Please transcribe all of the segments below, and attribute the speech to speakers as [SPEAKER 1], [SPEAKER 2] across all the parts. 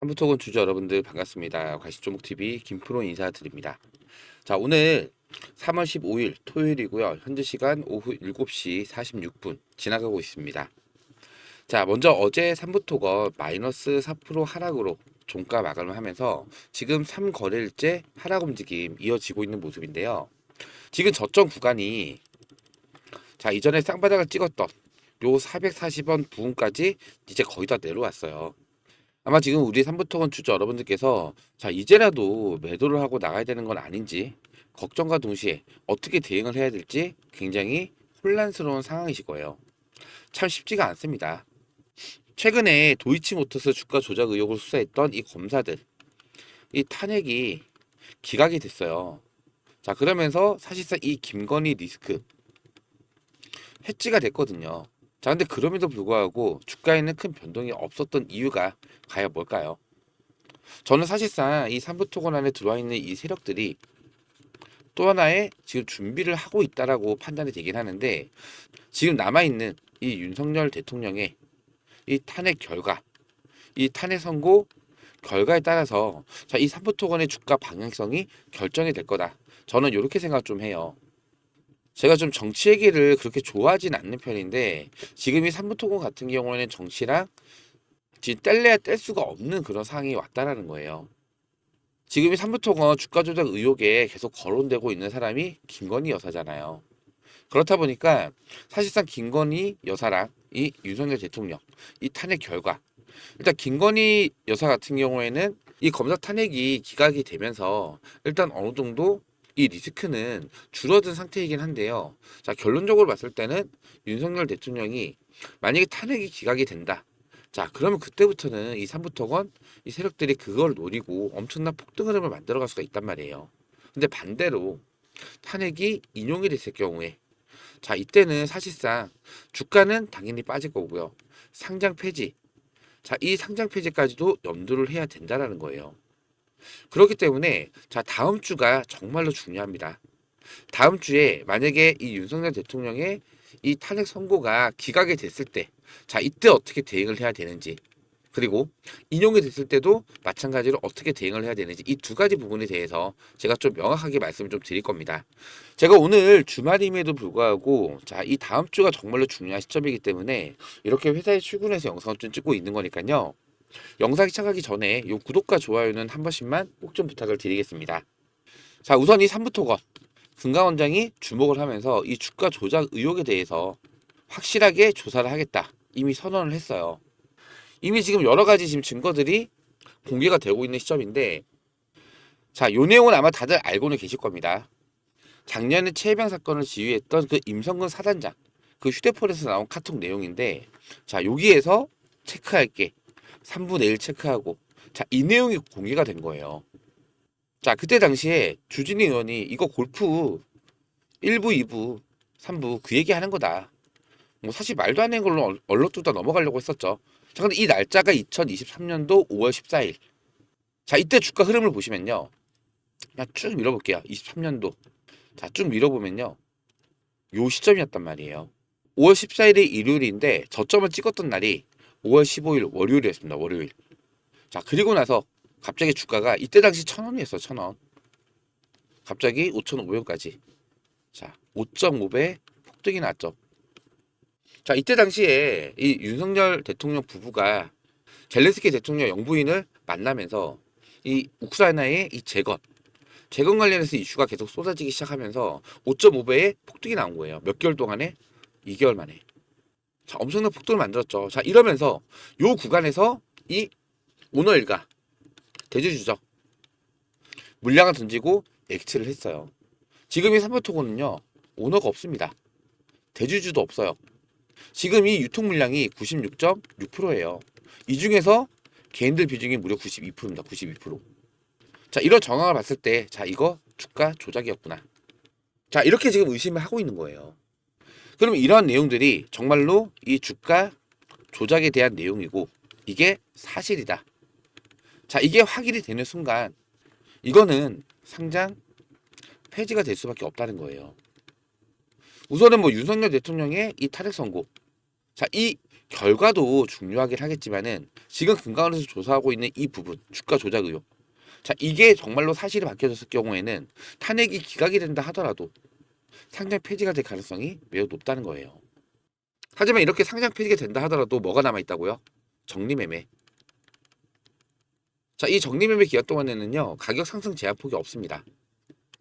[SPEAKER 1] 한부토건 주주 여러분들 반갑습니다. 과시조목TV 김프로 인사드립니다. 자, 오늘 3월 15일 토요일이고요. 현재 시간 오후 7시 46분 지나가고 있습니다. 자, 먼저 어제 삼부토건 마이너스 4% 하락으로 종가 마감을 하면서 지금 3거래일째 하락 움직임 이어지고 있는 모습인데요. 지금 저점 구간이 이전에 쌍바닥을 찍었던 요 440원 부근까지 이제 거의 다 내려왔어요. 아마 지금 우리 삼부토건 주주 여러분들께서 이제라도 매도를 하고 나가야 되는 건 아닌지 걱정과 동시에 어떻게 대응을 해야 될지 굉장히 혼란스러운 상황이실 거예요. 참 쉽지가 않습니다. 최근에 도이치모터스 주가 조작 의혹을 수사했던 이 검사들, 이 탄핵이 기각이 됐어요. 자, 그러면서 사실상 이 김건희 리스크 해지가 됐거든요. 자, 근데 그럼에도 불구하고 주가에는 큰 변동이 없었던 이유가 과연 뭘까요? 저는 사실상 이 삼부토건 안에 들어와 있는 이 세력들이 또 하나의 지금 준비를 하고 있다라고 판단이 되긴 하는데, 지금 남아있는 이 윤석열 대통령의 이 탄핵 결과, 이 탄핵 선고 결과에 따라서 이 삼부토건의 주가 방향성이 결정이 될 거다. 저는 이렇게 생각 좀 해요. 제가 좀 정치 얘기를 그렇게 좋아하진 않는 편인데, 지금 이 삼부토건 같은 경우에는 정치랑 지금 뗄래야 뗄 수가 없는 그런 상황이 왔다라는 거예요. 지금 이 삼부토건 주가 조작 의혹에 계속 거론되고 있는 사람이 김건희 여사잖아요. 그렇다 보니까 사실상 김건희 여사랑 이 윤석열 대통령 이 탄핵 결과, 일단 김건희 여사 같은 경우에는 이 검사 탄핵이 기각이 되면서 일단 어느 정도 이 리스크는 줄어든 상태이긴 한데요. 자, 결론적으로 봤을 때는 윤석열 대통령이 만약에 탄핵이 기각이 된다. 자, 그러면 그때부터는 이 삼부토건 이 세력들이 그걸 노리고 엄청난 폭등 흐름을 만들어갈 수가 있단 말이에요. 근데 반대로 탄핵이 인용이 됐을 경우에, 자, 이때는 사실상 주가는 당연히 빠질 거고요. 상장 폐지, 자, 이 상장 폐지까지도 염두를 해야 된다라는 거예요. 그렇기 때문에 다음 주가 정말로 중요합니다. 다음 주에 만약에 이 윤석열 대통령의 이 탄핵 선고가 기각이 됐을 때, 자, 이때 어떻게 대응을 해야 되는지, 그리고 인용이 됐을 때도 마찬가지로 어떻게 대응을 해야 되는지, 이 두 가지 부분에 대해서 제가 좀 명확하게 말씀을 좀 드릴 겁니다. 제가 오늘 주말임에도 불구하고 이 다음 주가 정말로 중요한 시점이기 때문에 이렇게 회사에 출근해서 영상을 좀 찍고 있는 거니까요. 영상 시작하기 전에 요 구독과 좋아요는 한 번씩만 꼭 좀 부탁을 드리겠습니다. 자, 우선 이 삼부토건 금감원장이 주목을 하면서 이 주가 조작 의혹에 대해서 확실하게 조사를 하겠다 이미 선언을 했어요. 이미 지금 여러 가지 지금 증거들이 공개가 되고 있는 시점인데, 자, 요 내용은 아마 다들 알고는 계실 겁니다. 작년에 최해병 사건을 지휘했던 그 임성근 사단장 그 휴대폰에서 나온 카톡 내용인데, 자, 여기에서 체크할 게 3분의 1 체크하고, 자, 이 내용이 공개가 된 거예요. 자, 그때 당시에 주진희 의원이 이거 골프 1부, 2부, 3부 그 얘기 하는 거다. 뭐 사실 말도 안 되는 걸로 얼렁뚱땅 넘어가려고 했었죠. 자, 근데 이 날짜가 2023년도 5월 14일. 자, 이때 주가 흐름을 보시면요. 그냥 쭉 밀어볼게요. 23년도. 자, 쭉 밀어보면요. 요 시점이었단 말이에요. 5월 14일이 일요일인데 저점을 찍었던 날이 5월 15일 월요일이었습니다. 월요일. 자, 그리고 나서 갑자기 주가가 이때 당시 1,000원이었어. 1,000원. 갑자기 5,500원까지. 자, 5.5배 폭등이 났죠. 자, 이때 당시에 이 윤석열 대통령 부부가 젤렌스키 대통령 영부인을 만나면서 이 우크라이나의 이 재건 관련해서 이슈가 계속 쏟아지기 시작하면서 5.5배의 폭등이 나온 거예요. 몇 개월 동안에? 2개월 만에. 자, 엄청난 폭등을 만들었죠. 자, 이러면서 요 구간에서 이 오너 일가 대주주죠. 물량을 던지고 엑스를 했어요. 지금 이 삼부토건은요, 오너가 없습니다. 대주주도 없어요. 지금 이 유통 물량이 96.6%예요. 이 중에서 개인들 비중이 무려 92%입니다. 92%. 자, 이런 정황을 봤을 때, 자, 이거 주가 조작이었구나. 자, 이렇게 지금 의심을 하고 있는 거예요. 그럼 이러한 내용들이 정말로 이 주가 조작에 대한 내용이고, 이게 사실이다. 자, 이게 확인이 되는 순간, 이거는 상장 폐지가 될 수밖에 없다는 거예요. 우선은 뭐 윤석열 대통령의 이 탄핵 선고, 자, 이 결과도 중요하긴 하겠지만은 지금 금감원에서 조사하고 있는 이 부분, 주가 조작 의혹. 자, 이게 정말로 사실이 밝혀졌을 경우에는 탄핵이 기각이 된다 하더라도 상장 폐지가 될 가능성이 매우 높다는 거예요. 하지만 이렇게 상장 폐지가 된다 하더라도 뭐가 남아 있다고요? 적리매매. 자, 이 적리매매 기간 동안에는요, 가격 상승 제한폭이 없습니다.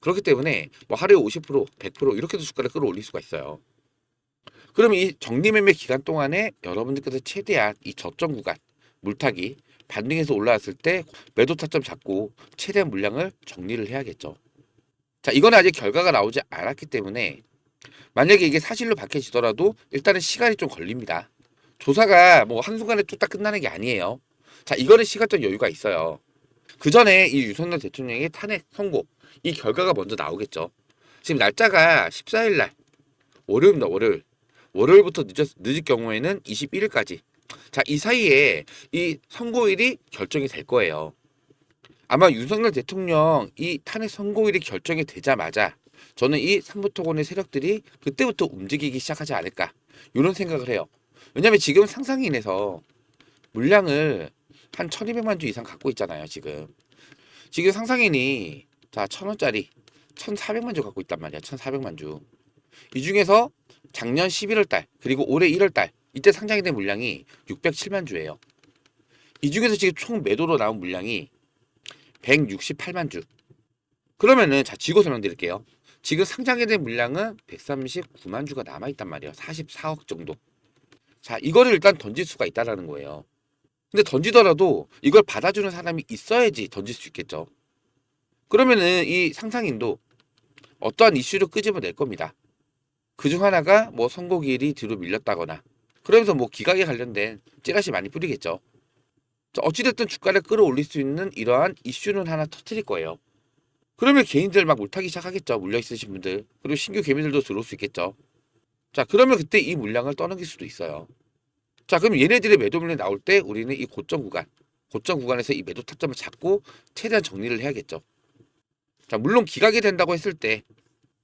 [SPEAKER 1] 그렇기 때문에 뭐 하루에 50%, 100% 이렇게도 주가를 끌어올릴 수가 있어요. 그럼 이 적리매매 기간 동안에 여러분들께서 최대한 이 저점 구간, 물타기, 반등해서 올라왔을 때 매도 타점 잡고 최대한 물량을 정리를 해야겠죠. 자, 이거는 아직 결과가 나오지 않았기 때문에 만약에 이게 사실로 밝혀지더라도 일단은 시간이 좀 걸립니다. 조사가 뭐 한순간에 뚝딱 끝나는 게 아니에요. 자, 이거는 시간적 여유가 있어요. 그 전에 이 윤석열 대통령의 탄핵 선고, 이 결과가 먼저 나오겠죠. 지금 날짜가 14일 날, 월요일입니다, 월요일. 월요일부터 늦을 경우에는 21일까지. 자, 이 사이에 이 선고일이 결정이 될 거예요. 아마 윤석열 대통령 이 탄핵 선고일이 결정이 되자마자 저는 이 삼부토건의 세력들이 그때부터 움직이기 시작하지 않을까 이런 생각을 해요. 왜냐하면 지금 상상인에서 물량을 한 1200만 주 이상 갖고 있잖아요. 지금 상상인이 자 1000원짜리 1400만 주 갖고 있단 말이야. 1400만 주. 이 중에서 작년 11월 달 그리고 올해 1월 달 이때 상장이 된 물량이 607만 주예요. 이 중에서 지금 총 매도로 나온 물량이 168만 주. 그러면은 자 지고 설명드릴게요. 지금 상장이 된 물량은 139만 주가 남아있단 말이에요. 44억 정도. 자, 이거를 일단 던질 수가 있다라는 거예요. 근데 던지더라도 이걸 받아주는 사람이 있어야지 던질 수 있겠죠. 그러면은 이 상상인도 어떠한 이슈를 끄집어낼 겁니다. 그중 하나가 뭐 선고기일이 뒤로 밀렸다거나 그러면서 뭐 기각에 관련된 찌라시 많이 뿌리겠죠. 자, 어찌됐든 주가를 끌어올릴 수 있는 이러한 이슈는 하나 터뜨릴 거예요. 그러면 개인들 막 물타기 시작하겠죠. 물려 있으신 분들. 그리고 신규 개미들도 들어올 수 있겠죠. 자, 그러면 그때 이 물량을 떠넘길 수도 있어요. 자, 그럼 얘네들의 매도 물량이 나올 때 우리는 이 고점 구간에서 이 매도 타점을 잡고 최대한 정리를 해야겠죠. 자, 물론 기각이 된다고 했을 때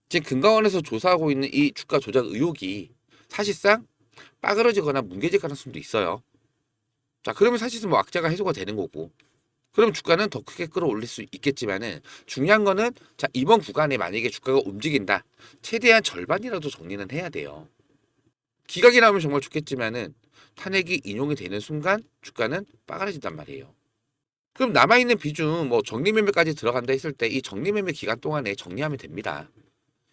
[SPEAKER 1] 지금 금감원에서 조사하고 있는 이 주가 조작 의혹이 사실상 빠그러지거나 뭉개질 가능성도 있어요. 자, 그러면 사실은 뭐 악재가 해소가 되는 거고. 그럼 주가는 더 크게 끌어올릴 수 있겠지만은 중요한 거는 자 이번 구간에 만약에 주가가 움직인다 최대한 절반이라도 정리는 해야 돼요. 기각이 나오면 정말 좋겠지만은 탄핵이 인용이 되는 순간 주가는 빠가라진단 말이에요. 그럼 남아있는 비중 뭐 정리매매까지 들어간다 했을 때 이 정리매매 기간 동안에 정리하면 됩니다.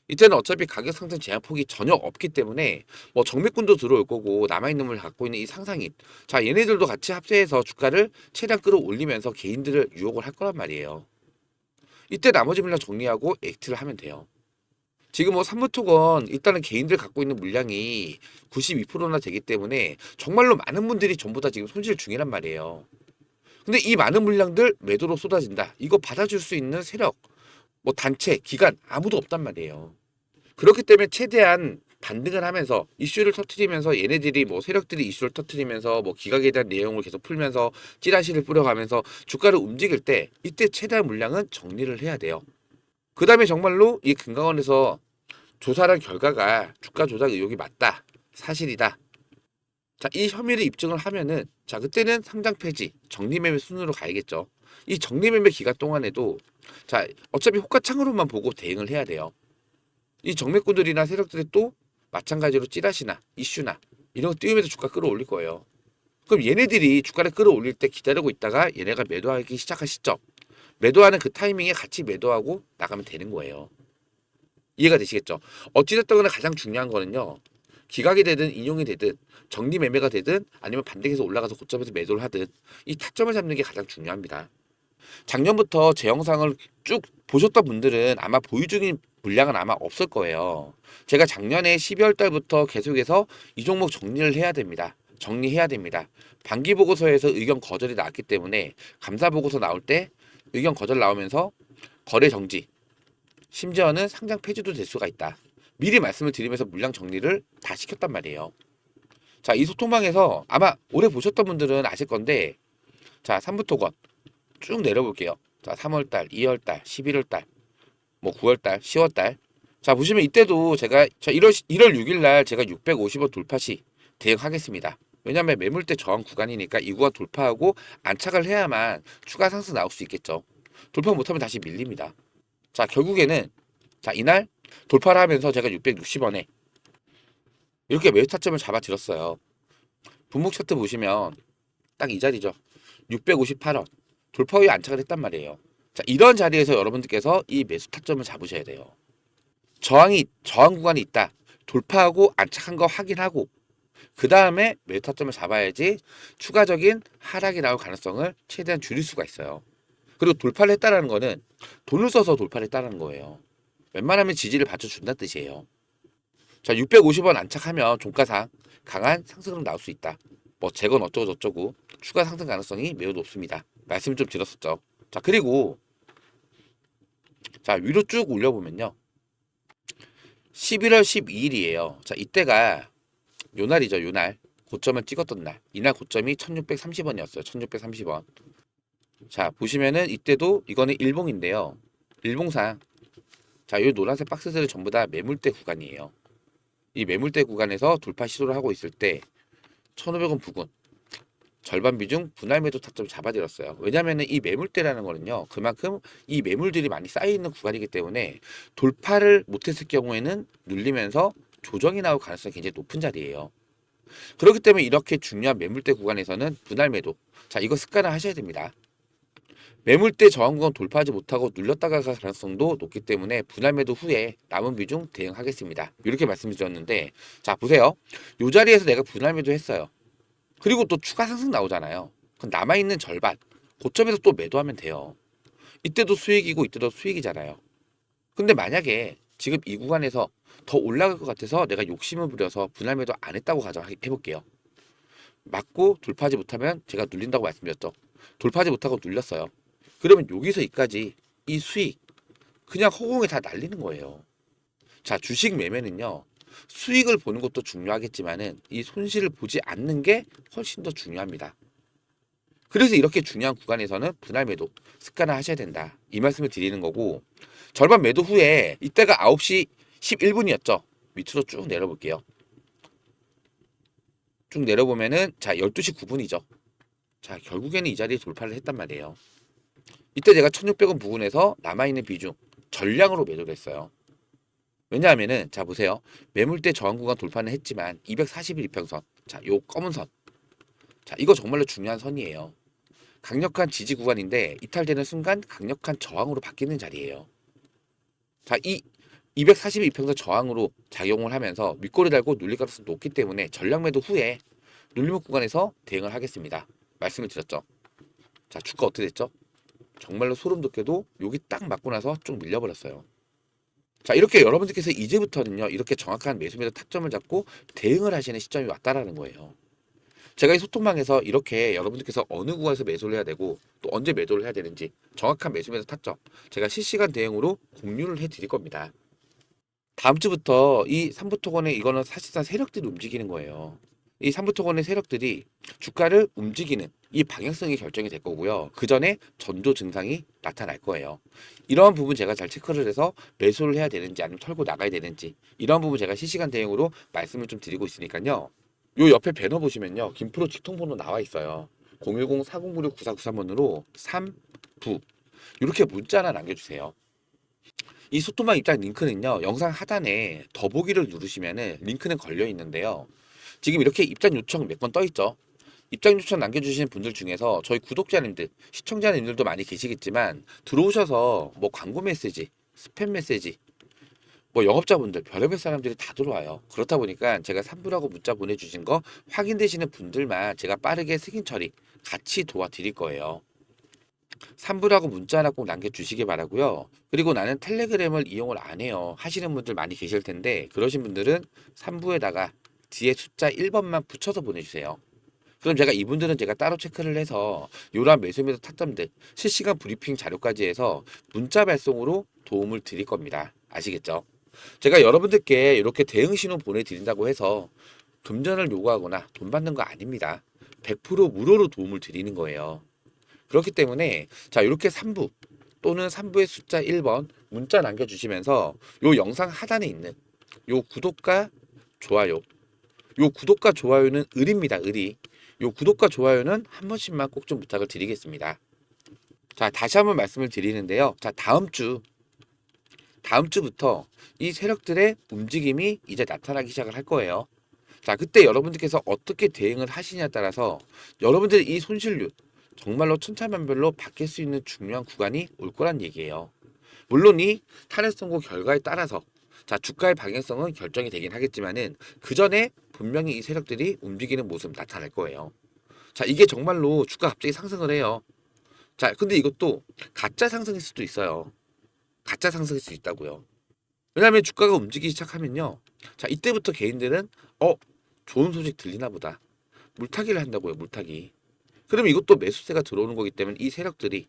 [SPEAKER 1] 이때는 어차피 가격 상승 제한폭이 전혀 없기 때문에 뭐 정매꾼도 들어올 거고 남아있는 물 갖고 있는 이 상상인 자 얘네들도 같이 합세해서 주가를 최대한 끌어올리면서 개인들을 유혹을 할 거란 말이에요. 이때 나머지 물량 정리하고 액트를 하면 돼요. 지금 뭐 삼부토건 일단은 개인들 갖고 있는 물량이 92%나 되기 때문에 정말로 많은 분들이 전부 다 지금 손실 중이란 말이에요. 근데 이 많은 물량들 매도로 쏟아진다. 이거 받아줄 수 있는 세력, 뭐 단체, 기관 아무도 없단 말이에요. 그렇기 때문에 최대한 반등을 하면서 이슈를 터트리면서 얘네들이 뭐 세력들이 이슈를 터트리면서 뭐 기각에 대한 내용을 계속 풀면서 찌라시를 뿌려가면서 주가를 움직일 때 이때 최대한 물량은 정리를 해야 돼요. 그 다음에 정말로 이 금감원에서 조사한 결과가 주가 조작 의혹이 맞다. 사실이다. 자, 이 혐의를 입증을 하면은 자, 그때는 상장 폐지, 정리매매 순으로 가야겠죠. 이 정리매매 기간 동안에도 자, 어차피 호가창으로만 보고 대응을 해야 돼요. 이 정맥꾼들이나 세력들이 또 마찬가지로 찌라시나 이슈나 이런 거 띄우면서 주가 끌어올릴 거예요. 그럼 얘네들이 주가를 끌어올릴 때 기다리고 있다가 얘네가 매도하기 시작한 시점 매도하는 그 타이밍에 같이 매도하고 나가면 되는 거예요. 이해가 되시겠죠? 어찌됐든 간에 가장 중요한 거는요. 기각이 되든 인용이 되든 정리 매매가 되든 아니면 반등해서 올라가서 고점에서 매도를 하든 이 타점을 잡는 게 가장 중요합니다. 작년부터 제 영상을 쭉 보셨던 분들은 아마 보유 중인 물량은 아마 없을 거예요. 제가 작년에 12월 달부터 계속해서 이 종목 정리를 해야 됩니다. 정리해야 됩니다. 반기 보고서에서 의견 거절이 나왔기 때문에 감사 보고서 나올 때 의견 거절 나오면서 거래 정지, 심지어는 상장 폐지도 될 수가 있다. 미리 말씀을 드리면서 물량 정리를 다 시켰단 말이에요. 자, 이 소통방에서 아마 오래 보셨던 분들은 아실 건데 자, 삼부토건 쭉 내려볼게요. 자, 3월달, 2월달, 11월달, 뭐 9월달, 10월달. 자, 보시면 이때도 제가 자 1월 6일 날 제가 650원 돌파 시 대응하겠습니다. 왜냐하면 매물대 저항 구간이니까 이 구간 돌파하고 안착을 해야만 추가 상승 나올 수 있겠죠. 돌파 못하면 다시 밀립니다. 자, 결국에는 자, 이날 돌파를 하면서 제가 660원에 이렇게 매수 타점을 잡아들었어요. 분목 차트 보시면 딱 이 자리죠. 658원. 돌파 후에 안착을 했단 말이에요. 자, 이런 자리에서 여러분들께서 이 매수 타점을 잡으셔야 돼요. 저항 구간이 있다. 돌파하고 안착한 거 확인하고 그 다음에 매수 타점을 잡아야지 추가적인 하락이 나올 가능성을 최대한 줄일 수가 있어요. 그리고 돌파를 했다라는 거는 돈을 써서 돌파를 했다는 거예요. 웬만하면 지지를 받쳐준다는 뜻이에요. 자, 650원 안착하면 종가상 강한 상승으로 나올 수 있다. 뭐 재건 어쩌고 저쩌고 추가 상승 가능성이 매우 높습니다. 말씀 좀 드렸었죠. 자, 그리고 자, 위로 쭉 올려보면요. 11월 12일이에요. 자, 이때가 요날이죠. 요날. 고점을 찍었던 날. 이날 고점이 1630원이었어요. 1630원. 자, 보시면은 이때도 이거는 일봉인데요. 일봉상 자, 요 노란색 박스들은 전부 다 매물대 구간이에요. 이 매물대 구간에서 돌파 시도를 하고 있을 때 1,500원 부근 절반 비중 분할 매도 타점 잡아들였어요. 왜냐면은 이 매물대라는 거는요. 그만큼 이 매물들이 많이 쌓여 있는 구간이기 때문에 돌파를 못했을 경우에는 눌리면서 조정이 나올 가능성이 굉장히 높은 자리예요. 그렇기 때문에 이렇게 중요한 매물대 구간에서는 분할 매도. 자, 이거 습관을 하셔야 됩니다. 매물대 저항 구간 돌파하지 못하고 눌렸다가 갈 가능성도 높기 때문에 분할 매도 후에 남은 비중 대응하겠습니다. 이렇게 말씀드렸는데 자, 보세요. 이 자리에서 내가 분할 매도 했어요. 그리고 또 추가 상승 나오잖아요. 그럼 남아있는 절반 고점에서 또 매도하면 돼요. 이때도 수익이고 이때도 수익이잖아요. 근데 만약에 지금 이 구간에서 더 올라갈 것 같아서 내가 욕심을 부려서 분할 매도 안 했다고 가정해볼게요. 맞고 돌파하지 못하면 제가 눌린다고 말씀드렸죠. 돌파하지 못하고 눌렸어요. 그러면 여기서 여기까지 이 수익 그냥 허공에 다 날리는 거예요. 자, 주식 매매는요. 수익을 보는 것도 중요하겠지만은 이 손실을 보지 않는 게 훨씬 더 중요합니다. 그래서 이렇게 중요한 구간에서는 분할 매도 습관을 하셔야 된다. 이 말씀을 드리는 거고 절반 매도 후에 이때가 9시 11분이었죠. 밑으로 쭉 내려볼게요. 쭉 내려보면은 자 12시 9분이죠. 자, 결국에는 이 자리에 돌파를 했단 말이에요. 이때 제가 1600원 부근에서 남아있는 비중 전량으로 매도를 했어요. 왜냐하면은 자 보세요. 매물대 저항 구간 돌파는 했지만 241 이평선 자 요 검은 선 자 이거 정말로 중요한 선이에요. 강력한 지지 구간인데 이탈되는 순간 강력한 저항으로 바뀌는 자리예요. 자, 이 242 이평선 저항으로 작용을 하면서 윗꼬리 달고 눌릴 가능성이 높기 때문에 전량 매도 후에 눌림목 구간에서 대응을 하겠습니다. 말씀을 드렸죠. 자, 주가 어떻게 됐죠? 정말로 소름 돋게도 여기 딱 맞고 나서 쭉 밀려버렸어요. 자, 이렇게 여러분들께서 이제부터는요, 이렇게 정확한 매수 매도 타점을 잡고 대응을 하시는 시점이 왔다라는 거예요. 제가 이 소통방에서 이렇게 여러분들께서 어느 구간에서 매수를 해야 되고 또 언제 매도를 해야 되는지 정확한 매수 매도 타점 제가 실시간 대응으로 공유를 해 드릴 겁니다. 다음 주부터 이 삼부토건의 이거는 사실상 세력들이 움직이는 거예요. 이 삼부토건의 세력들이 주가를 움직이는 이 방향성이 결정이 될 거고요. 그 전에 전조 증상이 나타날 거예요. 이러한 부분 제가 잘 체크를 해서 매수를 해야 되는지 아니면 털고 나가야 되는지 이러한 부분 제가 실시간 대응으로 말씀을 좀 드리고 있으니까요. 요 옆에 배너 보시면요. 김프로 직통번호 나와 있어요. 010-4096-9493번으로 3부 이렇게 문자 하나 남겨주세요. 이 소통방 입장 링크는요. 영상 하단에 더보기를 누르시면은 링크는 걸려 있는데요. 지금 이렇게 입장 요청 몇 번 떠 있죠. 입장 요청 남겨주시는 분들 중에서 저희 구독자님들, 시청자님들도 많이 계시겠지만 들어오셔서 뭐 광고 메시지, 스팸 메시지, 뭐 영업자분들, 별의별 사람들이 다 들어와요. 그렇다 보니까 제가 3부라고 문자 보내주신 거 확인되시는 분들만 제가 빠르게 승인 처리 같이 도와드릴 거예요. 3부라고 문자 하나 꼭 남겨주시기 바라고요. 그리고 나는 텔레그램을 이용을 안 해요. 하시는 분들 많이 계실 텐데 그러신 분들은 3부에다가 뒤에 숫자 1번만 붙여서 보내주세요. 그럼 제가 이분들은 제가 따로 체크를 해서 요런 매수 매도 타점들 실시간 브리핑 자료까지 해서 문자 발송으로 도움을 드릴 겁니다. 아시겠죠? 제가 여러분들께 이렇게 대응 신호 보내드린다고 해서 금전을 요구하거나 돈 받는 거 아닙니다. 100% 무료로 도움을 드리는 거예요. 그렇기 때문에 자 이렇게 3부 또는 3부의 숫자 1번 문자 남겨주시면서 요 영상 하단에 있는 요 구독과 좋아요 요 구독과 좋아요는 을입니다. 을이. 요 구독과 좋아요는 한 번씩만 꼭 좀 부탁을 드리겠습니다. 자, 다시 한번 말씀을 드리는데요. 자, 다음 주부터 이 세력들의 움직임이 이제 나타나기 시작을 할 거예요. 자, 그때 여러분들께서 어떻게 대응을 하시냐에 따라서 여러분들의 이 손실률 정말로 천차만별로 바뀔 수 있는 중요한 구간이 올 거란 얘기예요. 물론 이 탄핵 선고 결과에 따라서 자, 주가의 방향성은 결정이 되긴 하겠지만은 그 전에 분명히 이 세력들이 움직이는 모습 나타날 거예요. 자, 이게 정말로 주가 갑자기 상승을 해요. 자, 근데 이것도 가짜 상승일 수도 있어요. 가짜 상승일 수 있다고요. 왜냐하면 주가가 움직이기 시작하면요. 자, 이때부터 개인들은 좋은 소식 들리나 보다. 물타기를 한다고요, 물타기. 그러면 이것도 매수세가 들어오는 거기 때문에 이 세력들이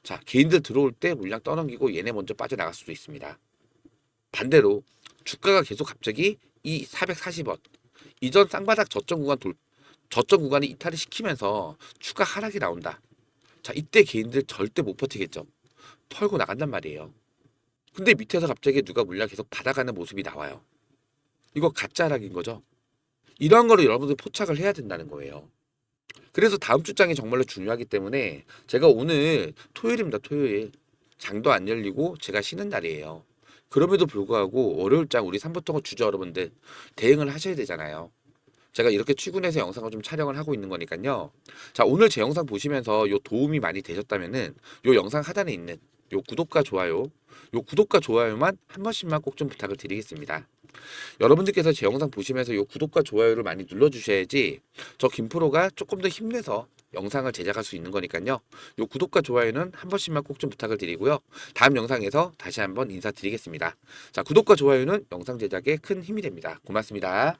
[SPEAKER 1] 자, 개인들 들어올 때 물량 떠넘기고 얘네 먼저 빠져나갈 수도 있습니다. 반대로 주가가 계속 갑자기 이 440원 이전 쌍바닥 저점 구간이 이탈을 시키면서 추가 하락이 나온다. 자, 이때 개인들 절대 못 버티겠죠. 털고 나간단 말이에요. 근데 밑에서 갑자기 누가 물량 계속 받아가는 모습이 나와요. 이거 가짜 하락인 거죠. 이러한 거를 여러분들 포착을 해야 된다는 거예요. 그래서 다음 주 장이 정말로 중요하기 때문에 제가 오늘 토요일입니다. 토요일. 장도 안 열리고 제가 쉬는 날이에요. 그럼에도 불구하고 월요일 장 우리 삼보통어 주주 여러분들 대응을 하셔야 되잖아요. 제가 이렇게 출근해서 영상을 좀 촬영을 하고 있는 거니까요. 자, 오늘 제 영상 보시면서 요 도움이 많이 되셨다면은 요 영상 하단에 있는 요 구독과 좋아요만 한 번씩만 꼭 좀 부탁을 드리겠습니다. 여러분들께서 제 영상 보시면서 요 구독과 좋아요를 많이 눌러주셔야지 저 김프로가 조금 더 힘내서 영상을 제작할 수 있는 거니까요. 요 구독과 좋아요는 한 번씩만 꼭 좀 부탁을 드리고요. 다음 영상에서 다시 한번 인사드리겠습니다. 자, 구독과 좋아요는 영상 제작에 큰 힘이 됩니다. 고맙습니다.